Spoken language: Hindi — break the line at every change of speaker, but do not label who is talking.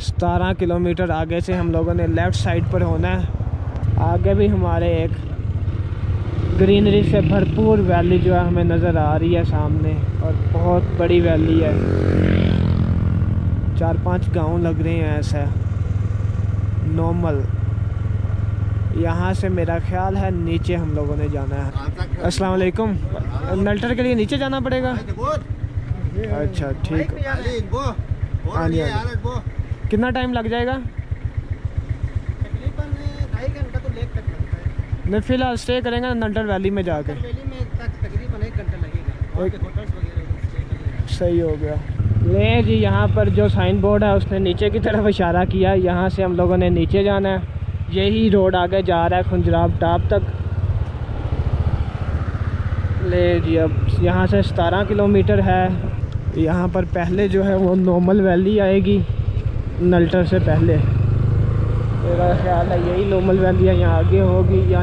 17 किलोमीटर आगे से हम लोगों ने लेफ़्ट साइड पर होना है। आगे भी हमारे एक ग्रीनरी से भरपूर वैली जो है हमें नज़र आ रही है सामने, और बहुत बड़ी वैली है। 4-5 गांव लग रहे हैं ऐसा नॉर्मल। यहाँ से मेरा ख्याल है नीचे हम लोगों ने जाना है। अस्सलाम वालेकुम। नल्टर के लिए नीचे जाना पड़ेगा? अच्छा ठीक है। हाँ जी, हाँ जी। कितना टाइम लग जाएगा?
तकरीबन 2.5 घंटा तो लेक तक लगता है।
नहीं, फ़िलहाल स्टे करेंगे नल्टर वैली में जाके।
वैली में तकरीबन 1 घंटा लगेगा। वहाँ पे होटल्स वगैरह स्टे करने।
सही हो गया। ले जी, यहाँ पर जो साइन बोर्ड है उसने नीचे की तरफ इशारा किया। यहाँ से हम लोगों ने नीचे जाना है। यही रोड आगे जा रहा है खुंजराब टॉप तक। ले जी, अब यहाँ से 17 किलोमीटर है। यहाँ पर पहले जो है वो नॉर्मल वैली आएगी नल्टर से पहले। मेरा ख्याल है यही नॉर्मल वैली है, यहाँ आगे होगी या